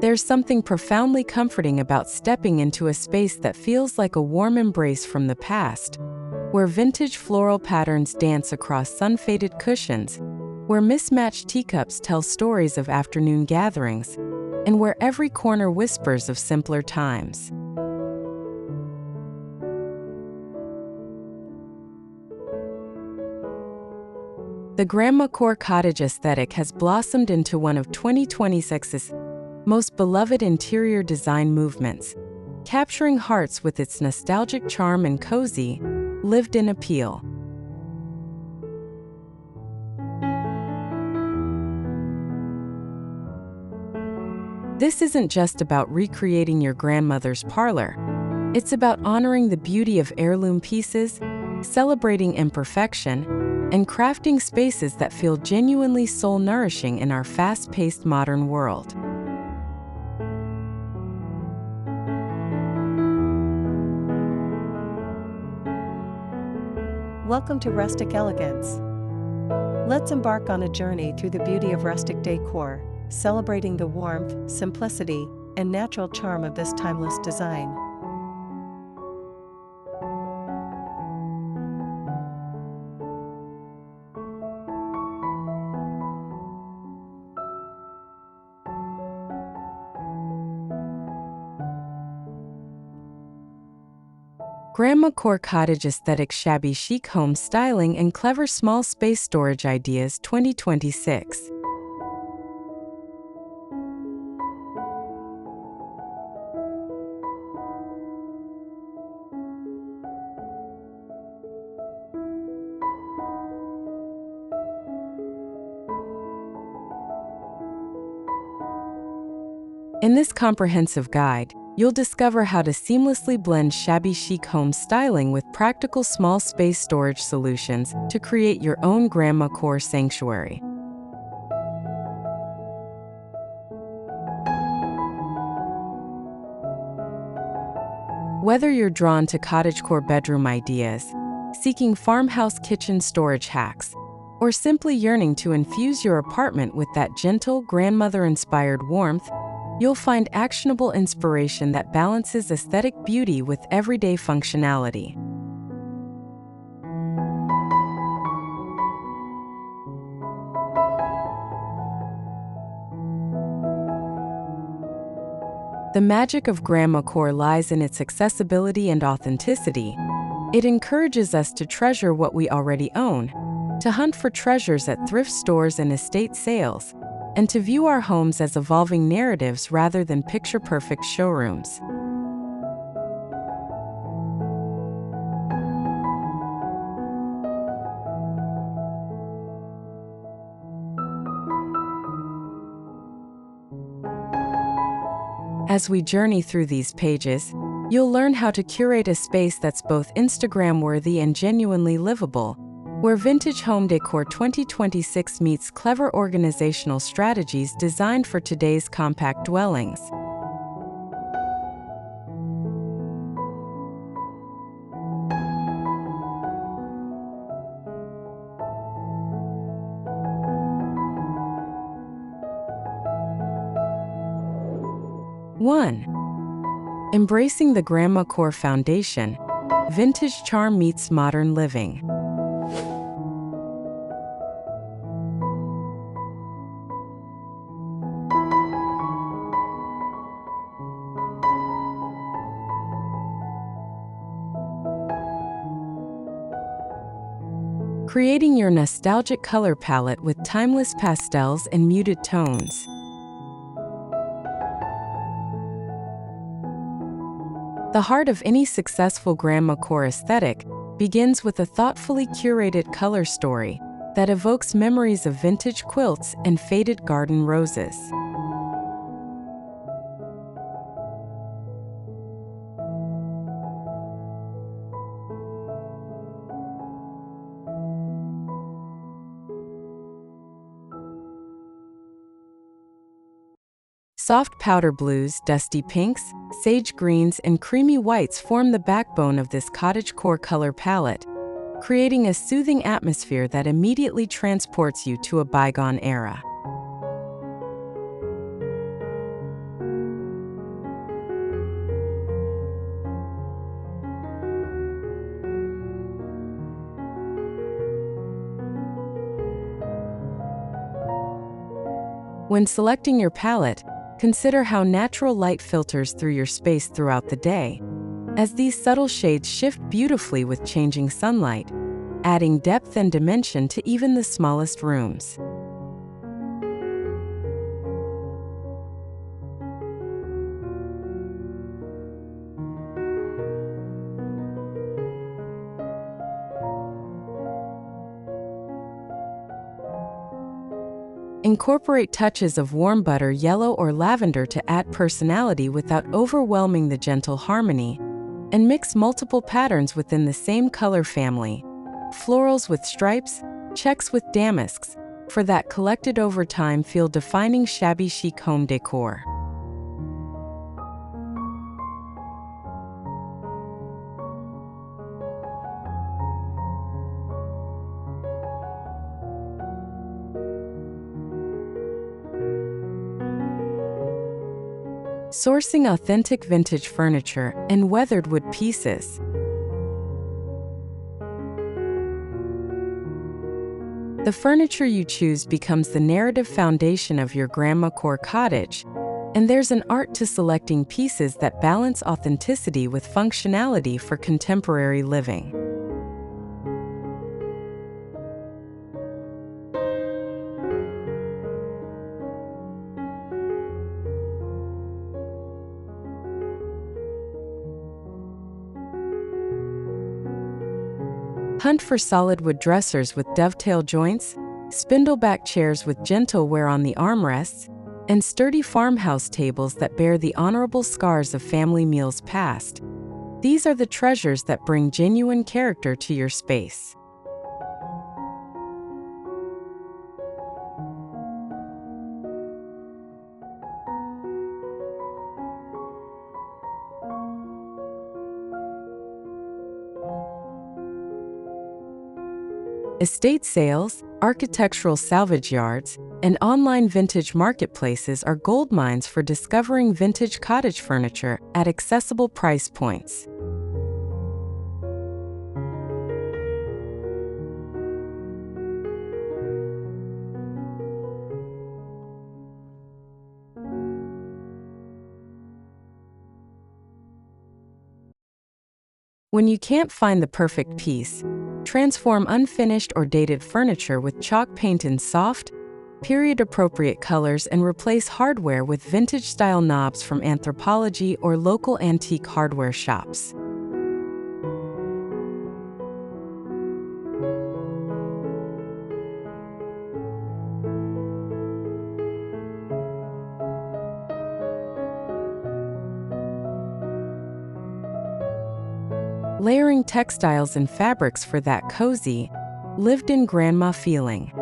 There's something profoundly comforting about stepping into a space that feels like a warm embrace from the past, where vintage floral patterns dance across sun-faded cushions, where mismatched teacups tell stories of afternoon gatherings, and where every corner whispers of simpler times. The Grandmacore Cottage Aesthetic has blossomed into one of 2026's most beloved interior design movements, capturing hearts with its nostalgic charm and cozy, lived-in appeal. This isn't just about recreating your grandmother's parlor. It's about honoring the beauty of heirloom pieces, celebrating imperfection, and crafting spaces that feel genuinely soul-nourishing in our fast-paced modern world. Welcome to Rustic Elegance. Let's embark on a journey through the beauty of rustic decor, celebrating the warmth, simplicity, and natural charm of this timeless design. Grandmacore Cottage Aesthetic Shabby Chic Home Styling and Clever Small Space Storage Ideas 2026. In this comprehensive guide, you'll discover how to seamlessly blend shabby chic home styling with practical small space storage solutions to create your own Grandmacore sanctuary. Whether you're drawn to cottagecore bedroom ideas, seeking farmhouse kitchen storage hacks, or simply yearning to infuse your apartment with that gentle, grandmother-inspired warmth, you'll find actionable inspiration that balances aesthetic beauty with everyday functionality. The magic of Grandmacore lies in its accessibility and authenticity. It encourages us to treasure what we already own, to hunt for treasures at thrift stores and estate sales, and to view our homes as evolving narratives rather than picture-perfect showrooms. As we journey through these pages, you'll learn how to curate a space that's both Instagram-worthy and genuinely livable, where Vintage Home Decor 2026 meets clever organizational strategies designed for today's compact dwellings. One, embracing the Grandmacore foundation, vintage charm meets modern living. Creating your nostalgic color palette with timeless pastels and muted tones. The heart of any successful Grandmacore aesthetic begins with a thoughtfully curated color story that evokes memories of vintage quilts and faded garden roses. Soft powder blues, dusty pinks, sage greens, and creamy whites form the backbone of this cottagecore color palette, creating a soothing atmosphere that immediately transports you to a bygone era. When selecting your palette, consider how natural light filters through your space throughout the day, as these subtle shades shift beautifully with changing sunlight, adding depth and dimension to even the smallest rooms. Incorporate touches of warm butter yellow or lavender to add personality without overwhelming the gentle harmony, and mix multiple patterns within the same color family, florals with stripes, checks with damasks, for that collected over time feel defining shabby chic home decor. Sourcing authentic vintage furniture and weathered wood pieces. The furniture you choose becomes the narrative foundation of your Grandmacore cottage, and there's an art to selecting pieces that balance authenticity with functionality for contemporary living. Hunt for solid wood dressers with dovetail joints, spindleback chairs with gentle wear on the armrests, and sturdy farmhouse tables that bear the honorable scars of family meals past. These are the treasures that bring genuine character to your space. Estate sales, architectural salvage yards, and online vintage marketplaces are goldmines for discovering vintage cottage furniture at accessible price points. When you can't find the perfect piece, transform unfinished or dated furniture with chalk paint in soft, period-appropriate colors and replace hardware with vintage-style knobs from Anthropologie or local antique hardware shops. Layering textiles and fabrics for that cozy, lived-in grandma feeling.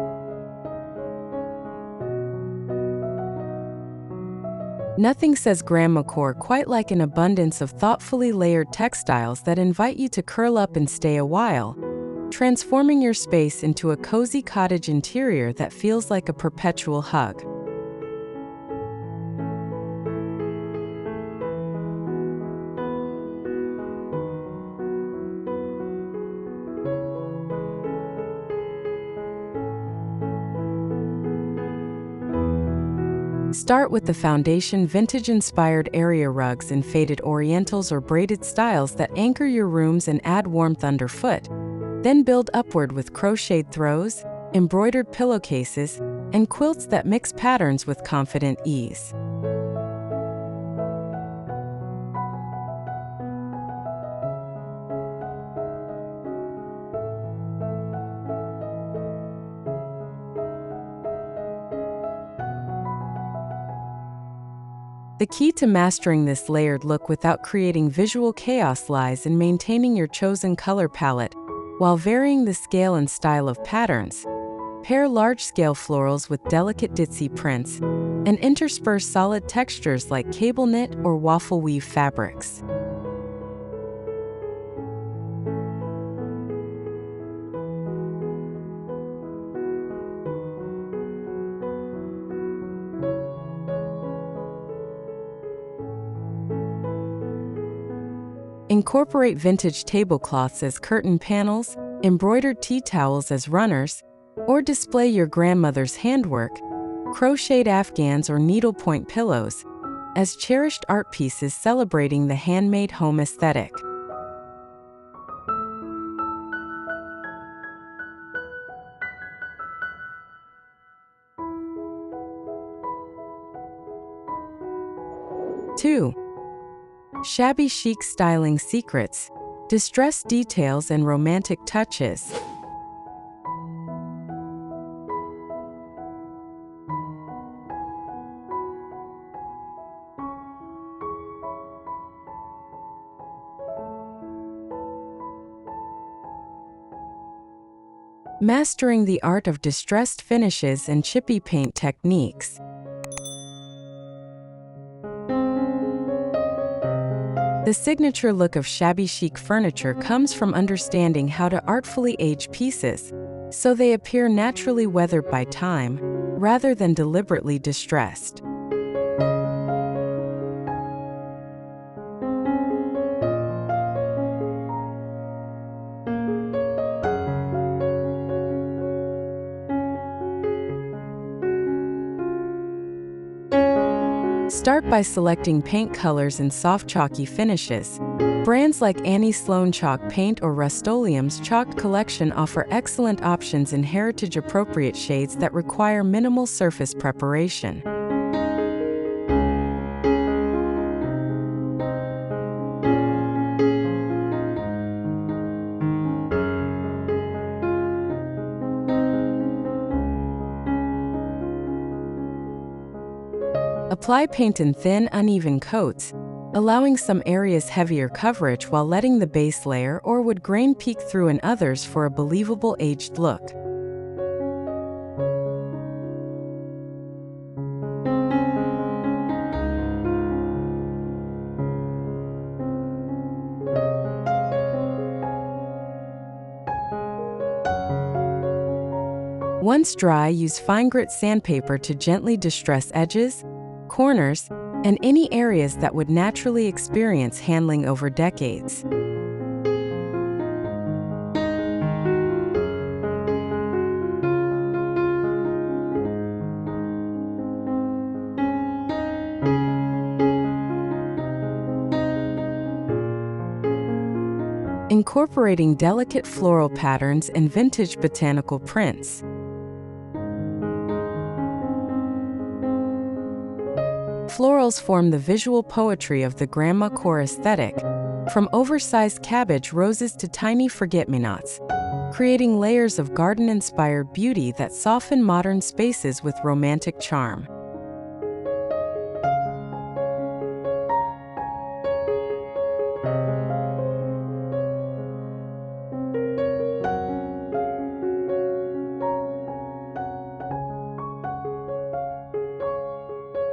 Nothing says Grandmacore quite like an abundance of thoughtfully layered textiles that invite you to curl up and stay a while, transforming your space into a cozy cottage interior that feels like a perpetual hug. Start with the foundation vintage-inspired area rugs in faded orientals or braided styles that anchor your rooms and add warmth underfoot. Then build upward with crocheted throws, embroidered pillowcases, and quilts that mix patterns with confident ease. The key to mastering this layered look without creating visual chaos lies in maintaining your chosen color palette while varying the scale and style of patterns. Pair large-scale florals with delicate ditzy prints and intersperse solid textures like cable knit or waffle weave fabrics. Incorporate vintage tablecloths as curtain panels, embroidered tea towels as runners, or display your grandmother's handwork, crocheted afghans or needlepoint pillows, as cherished art pieces celebrating the handmade home aesthetic. Two, Shabby chic styling secrets, distressed details and romantic touches. Mastering the art of distressed finishes and chippy paint techniques. The signature look of shabby chic furniture comes from understanding how to artfully age pieces, so they appear naturally weathered by time, rather than deliberately distressed. Start by selecting paint colors in soft chalky finishes. Brands like Annie Sloan Chalk Paint or Rust-Oleum's Chalked Collection offer excellent options in heritage-appropriate shades that require minimal surface preparation. Apply paint in thin, uneven coats, allowing some areas heavier coverage while letting the base layer or wood grain peek through in others for a believable aged look. Once dry, use fine grit sandpaper to gently distress edges, corners, and any areas that would naturally experience handling over decades. Incorporating delicate floral patterns and vintage botanical prints. Florals form the visual poetry of the Grandmacore aesthetic, from oversized cabbage roses to tiny forget-me-nots, creating layers of garden-inspired beauty that soften modern spaces with romantic charm.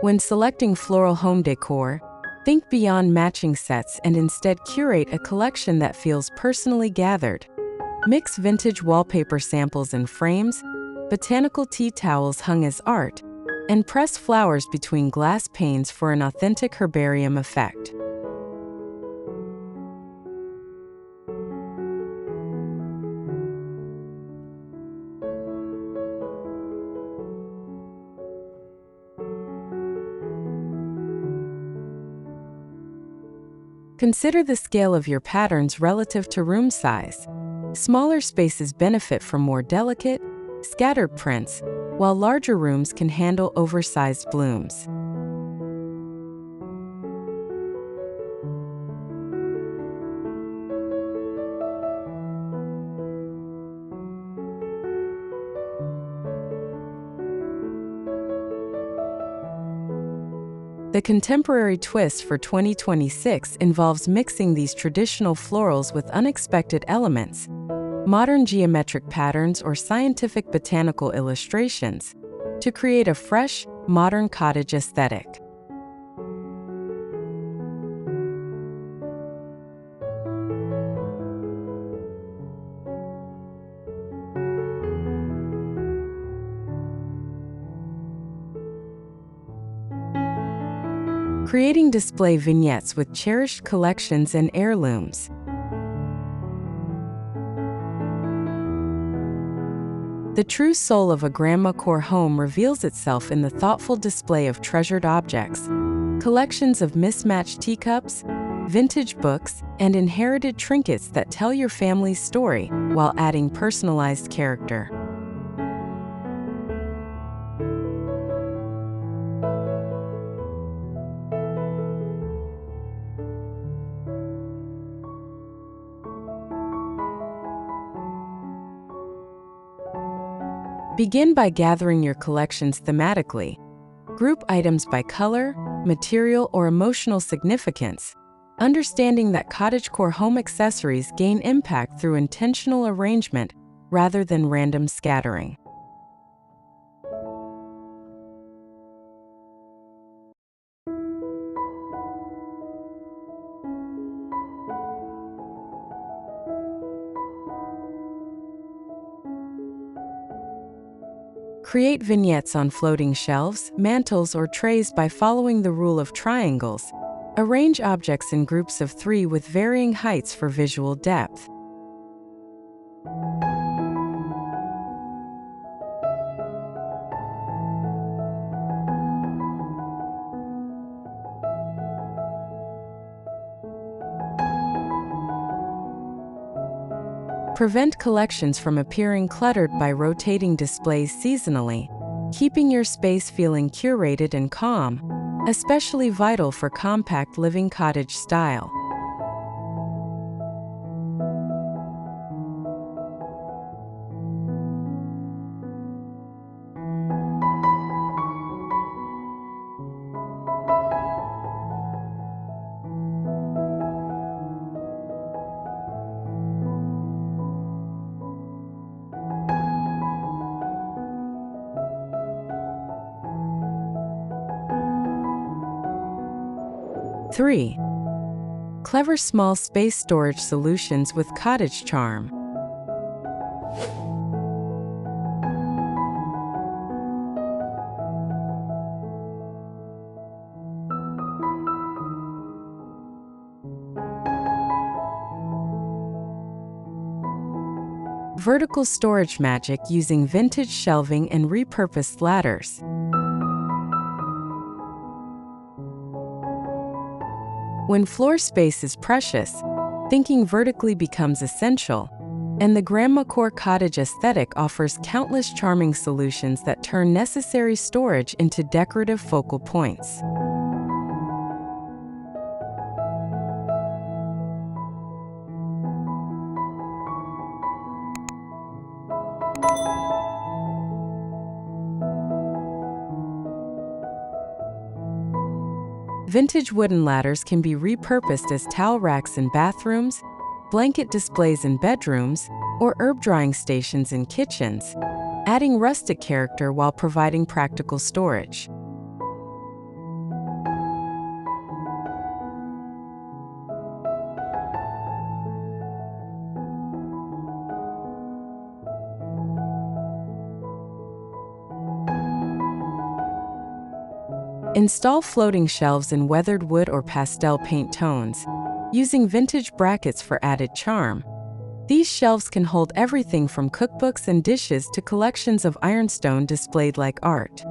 When selecting floral home decor, think beyond matching sets and instead curate a collection that feels personally gathered. Mix vintage wallpaper samples in frames, botanical tea towels hung as art, and press flowers between glass panes for an authentic herbarium effect. Consider the scale of your patterns relative to room size. Smaller spaces benefit from more delicate, scattered prints, while larger rooms can handle oversized blooms. The contemporary twist for 2026 involves mixing these traditional florals with unexpected elements, modern geometric patterns or scientific botanical illustrations, to create a fresh, modern cottage aesthetic. Creating display vignettes with cherished collections and heirlooms. The true soul of a Grandmacore home reveals itself in the thoughtful display of treasured objects, collections of mismatched teacups, vintage books, and inherited trinkets that tell your family's story while adding personalized character. Begin by gathering your collections thematically. Group items by color, material, or emotional significance, understanding that cottagecore home accessories gain impact through intentional arrangement rather than random scattering. Create vignettes on floating shelves, mantels, or trays by following the rule of triangles. Arrange objects in groups of 3 with varying heights for visual depth. Prevent collections from appearing cluttered by rotating displays seasonally, keeping your space feeling curated and calm, especially vital for compact living cottage style. Three, clever small space storage solutions with cottage charm. Vertical storage magic using vintage shelving and repurposed ladders. When floor space is precious, thinking vertically becomes essential, and the Grandmacore Cottage Aesthetic offers countless charming solutions that turn necessary storage into decorative focal points. Vintage wooden ladders can be repurposed as towel racks in bathrooms, blanket displays in bedrooms, or herb drying stations in kitchens, adding rustic character while providing practical storage. Install floating shelves in weathered wood or pastel paint tones, using vintage brackets for added charm. These shelves can hold everything from cookbooks and dishes to collections of ironstone displayed like art.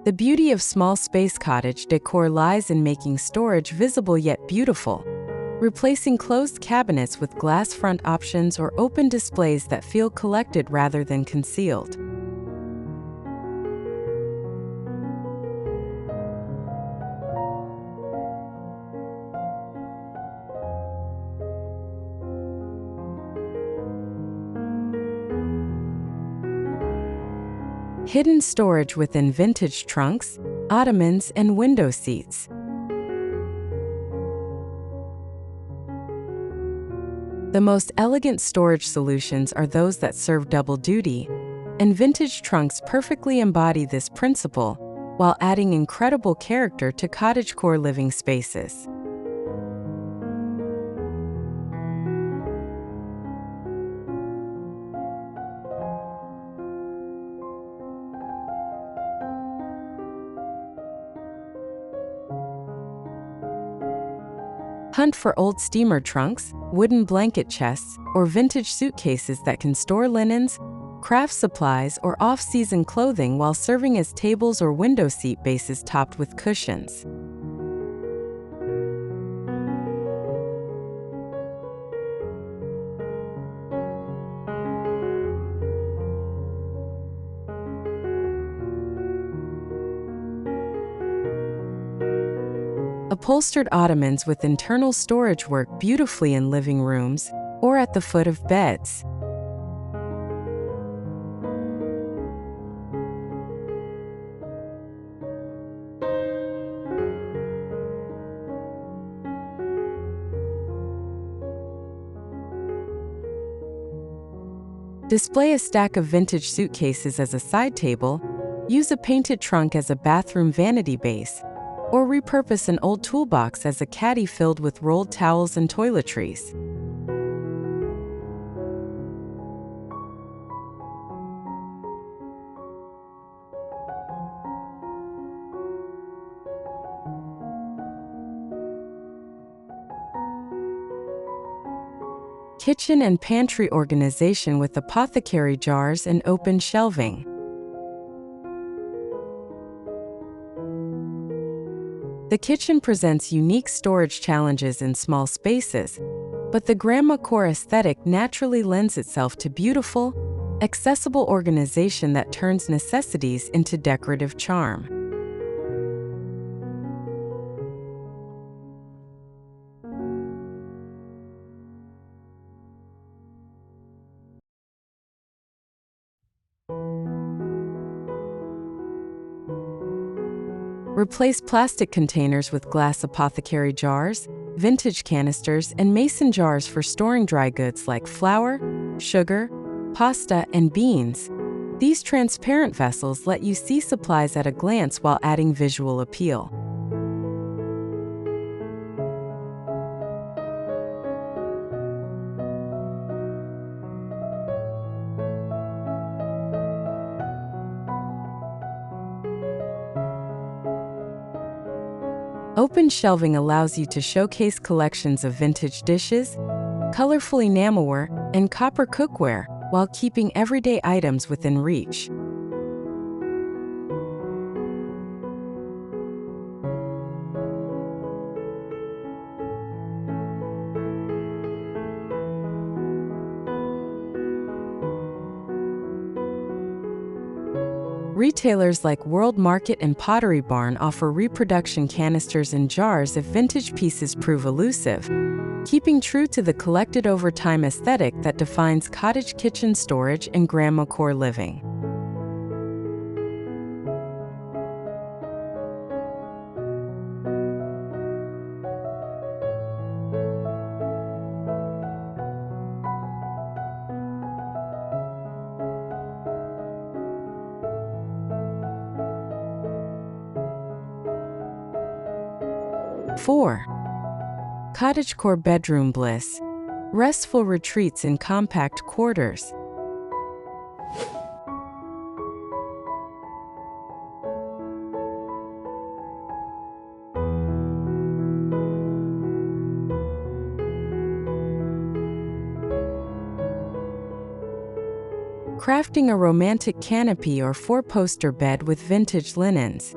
The beauty of small space cottage decor lies in making storage visible yet beautiful, replacing closed cabinets with glass front options or open displays that feel collected rather than concealed. Hidden storage within vintage trunks, ottomans, and window seats. The most elegant storage solutions are those that serve double duty, and vintage trunks perfectly embody this principle while adding incredible character to cottagecore living spaces. Hunt for old steamer trunks, wooden blanket chests, or vintage suitcases that can store linens, craft supplies, or off-season clothing while serving as tables or window seat bases topped with cushions. Upholstered ottomans with internal storage work beautifully in living rooms or at the foot of beds. Display a stack of vintage suitcases as a side table, use a painted trunk as a bathroom vanity base, or repurpose an old toolbox as a caddy filled with rolled towels and toiletries. Kitchen and pantry organization with apothecary jars and open shelving. The kitchen presents unique storage challenges in small spaces, but the Grandmacore aesthetic naturally lends itself to beautiful, accessible organization that turns necessities into decorative charm. Replace plastic containers with glass apothecary jars, vintage canisters, and mason jars for storing dry goods like flour, sugar, pasta, and beans. These transparent vessels let you see supplies at a glance while adding visual appeal. Open shelving allows you to showcase collections of vintage dishes, colorful enamelware, and copper cookware while keeping everyday items within reach. Retailers like World Market and Pottery Barn offer reproduction canisters and jars if vintage pieces prove elusive, keeping true to the collected over time aesthetic that defines cottage kitchen storage and Grandmacore living. Cottagecore bedroom bliss. Restful retreats in compact quarters. Crafting a romantic canopy or four-poster bed with vintage linens.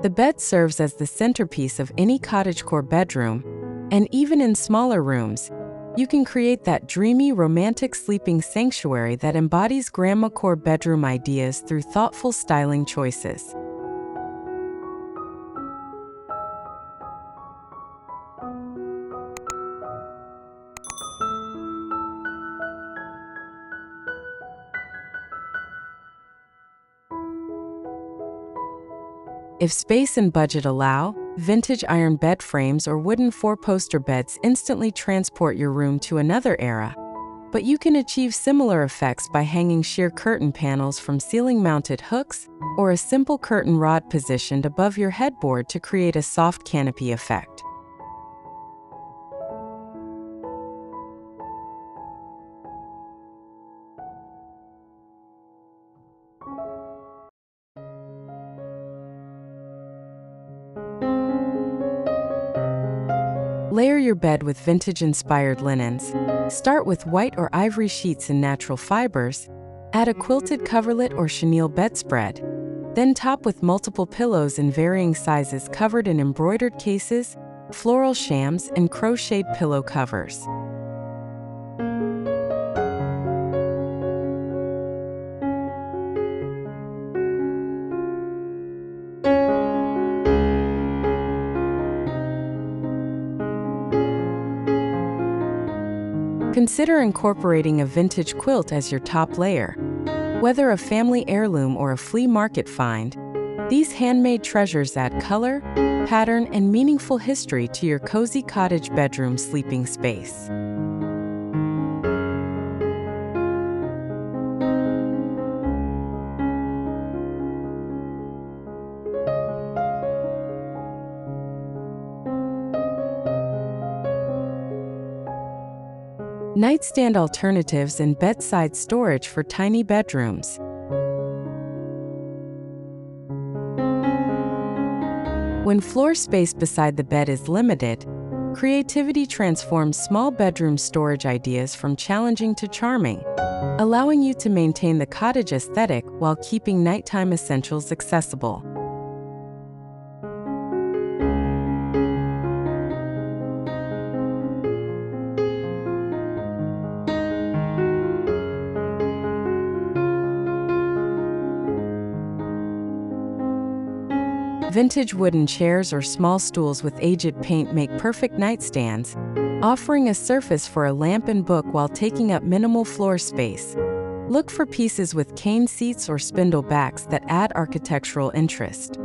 The bed serves as the centerpiece of any cottagecore bedroom, and even in smaller rooms, you can create that dreamy, romantic sleeping sanctuary that embodies Grandmacore bedroom ideas through thoughtful styling choices. If space and budget allow, vintage iron bed frames or wooden four-poster beds instantly transport your room to another era. But you can achieve similar effects by hanging sheer curtain panels from ceiling-mounted hooks or a simple curtain rod positioned above your headboard to create a soft canopy effect. Layer your bed with vintage-inspired linens. Start with white or ivory sheets in natural fibers. Add a quilted coverlet or chenille bedspread. Then top with multiple pillows in varying sizes covered in embroidered cases, floral shams, and crocheted pillow covers. Consider incorporating a vintage quilt as your top layer. Whether a family heirloom or a flea market find, these handmade treasures add color, pattern, and meaningful history to your cozy cottage bedroom sleeping space. Nightstand alternatives and bedside storage for tiny bedrooms. When floor space beside the bed is limited, creativity transforms small bedroom storage ideas from challenging to charming, allowing you to maintain the cottage aesthetic while keeping nighttime essentials accessible. Vintage wooden chairs or small stools with aged paint make perfect nightstands, offering a surface for a lamp and book while taking up minimal floor space. Look for pieces with cane seats or spindle backs that add architectural interest.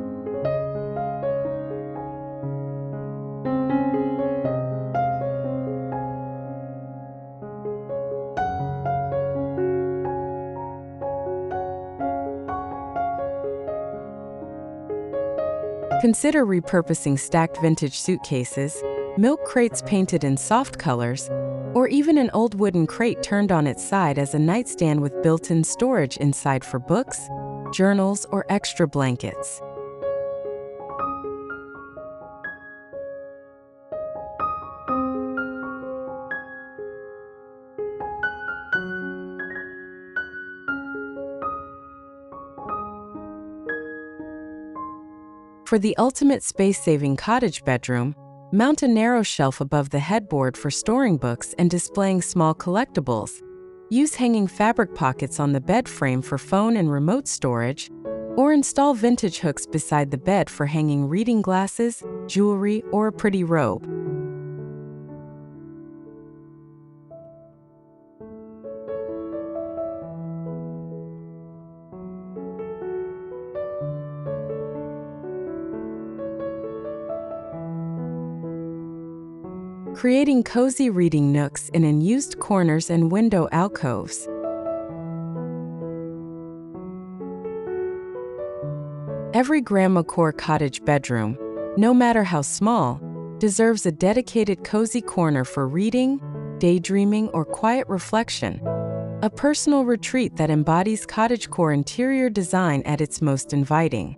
Consider repurposing stacked vintage suitcases, milk crates painted in soft colors, or even an old wooden crate turned on its side as a nightstand with built-in storage inside for books, journals, or extra blankets. For the ultimate space-saving cottage bedroom, mount a narrow shelf above the headboard for storing books and displaying small collectibles. Use hanging fabric pockets on the bed frame for phone and remote storage, or install vintage hooks beside the bed for hanging reading glasses, jewelry, or a pretty robe. Creating cozy reading nooks in unused corners and window alcoves. Every Grandmacore cottage bedroom, no matter how small, deserves a dedicated cozy corner for reading, daydreaming, or quiet reflection. A personal retreat that embodies cottagecore interior design at its most inviting.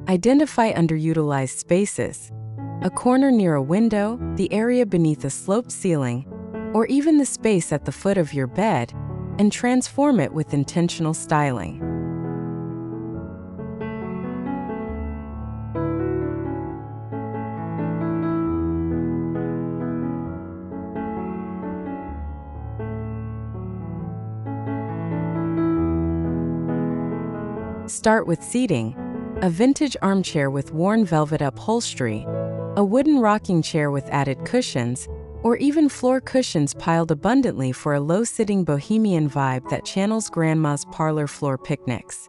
Identify underutilized spaces. A corner near a window, the area beneath a sloped ceiling, or even the space at the foot of your bed, and transform it with intentional styling. Start with seating. A vintage armchair with worn velvet upholstery, a wooden rocking chair with added cushions, or even floor cushions piled abundantly for a low-sitting bohemian vibe that channels grandma's parlor floor picnics.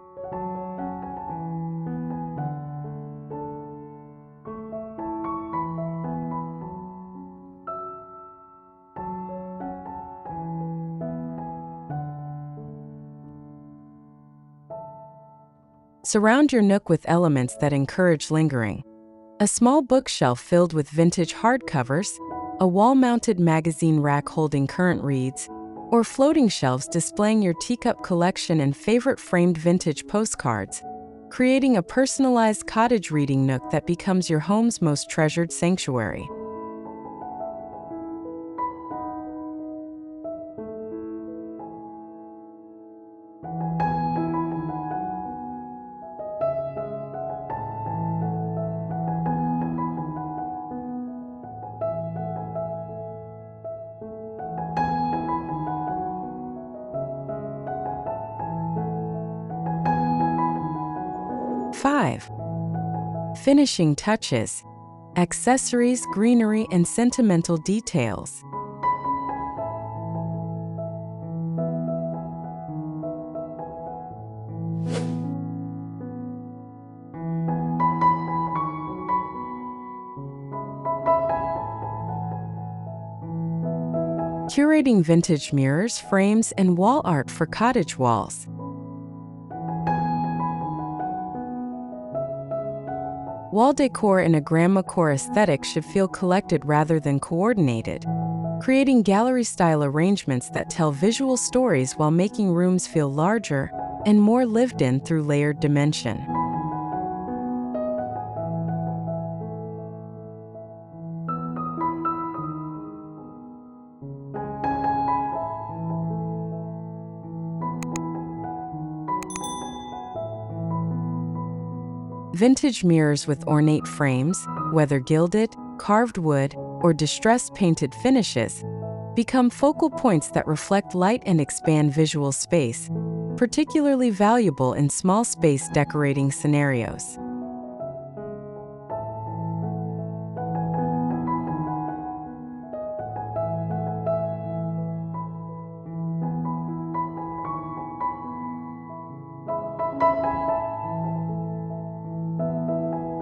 Surround your nook with elements that encourage lingering. A small bookshelf filled with vintage hardcovers, a wall-mounted magazine rack holding current reads, or floating shelves displaying your teacup collection and favorite framed vintage postcards, creating a personalized cottage reading nook that becomes your home's most treasured sanctuary. Five. Finishing touches, accessories, greenery, and sentimental details. Curating vintage mirrors, frames, and wall art for cottage walls. Wall decor in a Grandmacore aesthetic should feel collected rather than coordinated, creating gallery-style arrangements that tell visual stories while making rooms feel larger and more lived in through layered dimension. Vintage mirrors with ornate frames, whether gilded, carved wood, or distressed painted finishes, become focal points that reflect light and expand visual space, particularly valuable in small space decorating scenarios.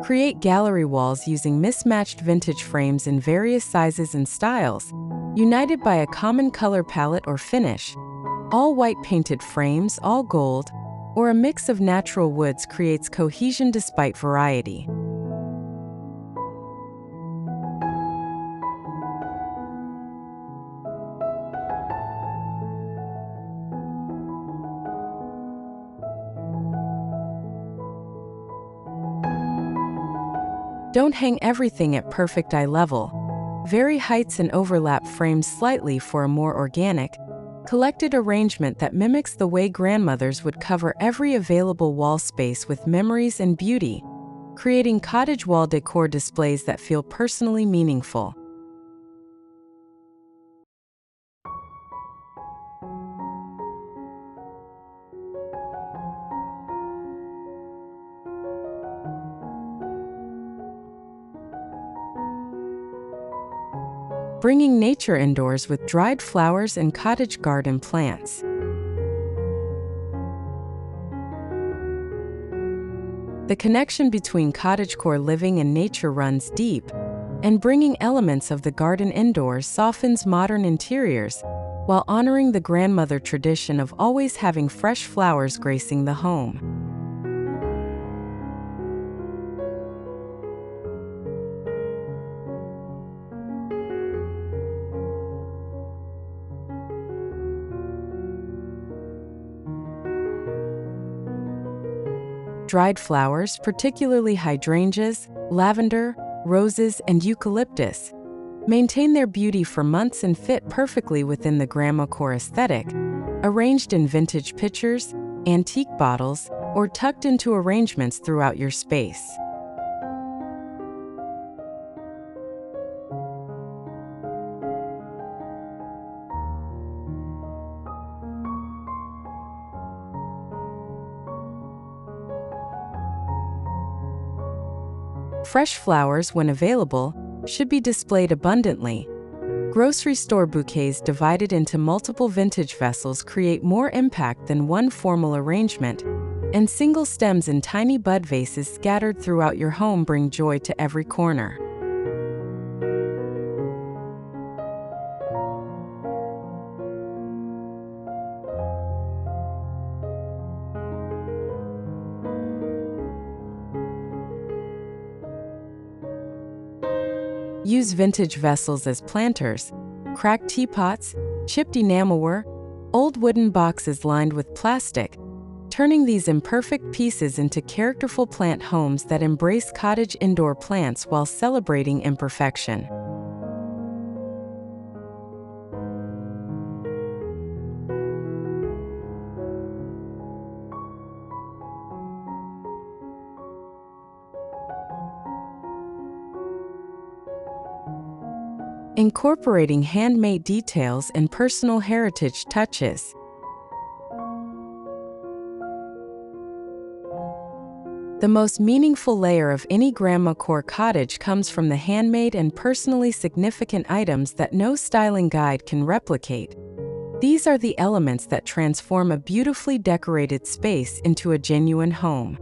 Create gallery walls using mismatched vintage frames in various sizes and styles, united by a common color palette or finish. All white painted frames, all gold, or a mix of natural woods creates cohesion despite variety. Don't hang everything at perfect eye level. Vary heights and overlap frames slightly for a more organic, collected arrangement that mimics the way grandmothers would cover every available wall space with memories and beauty, creating cottage wall decor displays that feel personally meaningful. Bringing nature indoors with dried flowers and cottage garden plants. The connection between cottagecore living and nature runs deep, and bringing elements of the garden indoors softens modern interiors, while honoring the grandmother tradition of always having fresh flowers gracing the home. Dried flowers, particularly hydrangeas, lavender, roses, and eucalyptus, maintain their beauty for months and fit perfectly within the Grandmacore aesthetic, arranged in vintage pitchers, antique bottles, or tucked into arrangements throughout your space. Fresh flowers, when available, should be displayed abundantly. Grocery store bouquets divided into multiple vintage vessels create more impact than one formal arrangement, and single stems in tiny bud vases scattered throughout your home bring joy to every corner. Use vintage vessels as planters, cracked teapots, chipped enamelware, old wooden boxes lined with plastic, turning these imperfect pieces into characterful plant homes that embrace cottage indoor plants while celebrating imperfection. Incorporating handmade details and personal heritage touches. The most meaningful layer of any Grandmacore cottage comes from the handmade and personally significant items that no styling guide can replicate. These are the elements that transform a beautifully decorated space into a genuine home.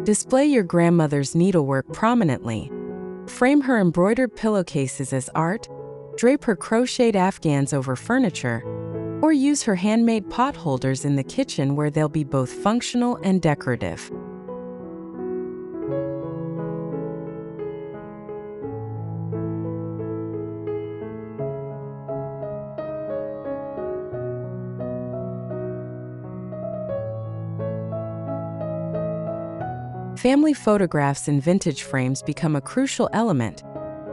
Display your grandmother's needlework prominently. Frame her embroidered pillowcases as art, drape her crocheted afghans over furniture, or use her handmade pot holders in the kitchen where they'll be both functional and decorative. Family photographs in vintage frames become a crucial element.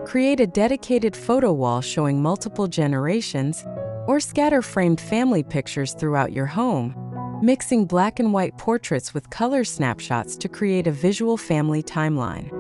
Create a dedicated photo wall showing multiple generations, or scatter framed family pictures throughout your home, mixing black and white portraits with color snapshots to create a visual family timeline.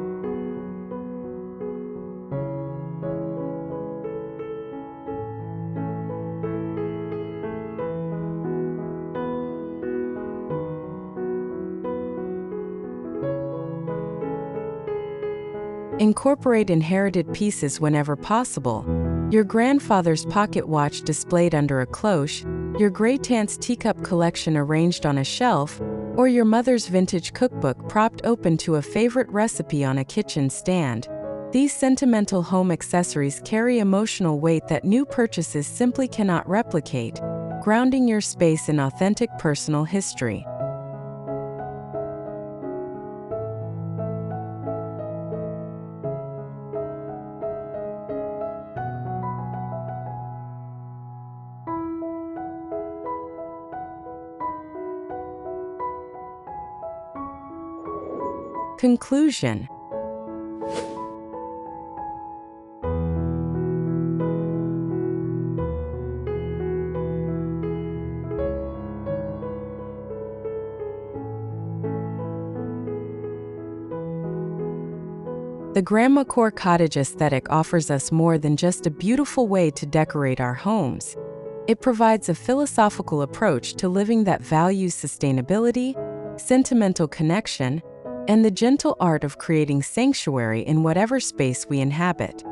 Incorporate inherited pieces whenever possible. Your grandfather's pocket watch displayed under a cloche, your great-aunt's teacup collection arranged on a shelf, or your mother's vintage cookbook propped open to a favorite recipe on a kitchen stand. These sentimental home accessories carry emotional weight that new purchases simply cannot replicate, grounding your space in authentic personal history. Conclusion. The Grandmacore Cottage Aesthetic offers us more than just a beautiful way to decorate our homes. It provides a philosophical approach to living that values sustainability, sentimental connection, and the gentle art of creating sanctuary in whatever space we inhabit.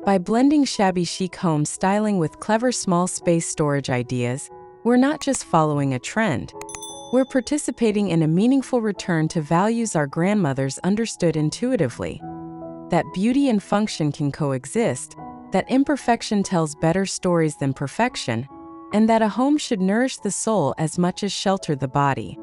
By blending shabby chic home styling with clever small space storage ideas, we're not just following a trend. We're participating in a meaningful return to values our grandmothers understood intuitively. That beauty and function can coexist, that imperfection tells better stories than perfection, and that a home should nourish the soul as much as shelter the body.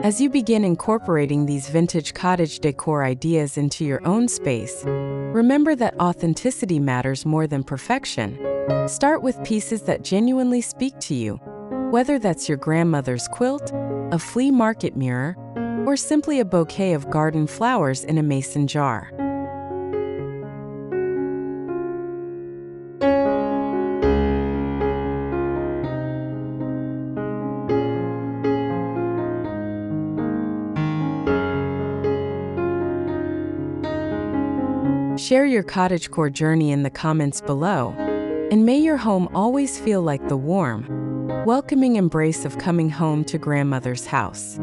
As you begin incorporating these vintage cottage decor ideas into your own space, remember that authenticity matters more than perfection. Start with pieces that genuinely speak to you, whether that's your grandmother's quilt, a flea market mirror, or simply a bouquet of garden flowers in a mason jar. Share your cottagecore journey in the comments below, and may your home always feel like the warm, welcoming embrace of coming home to grandmother's house.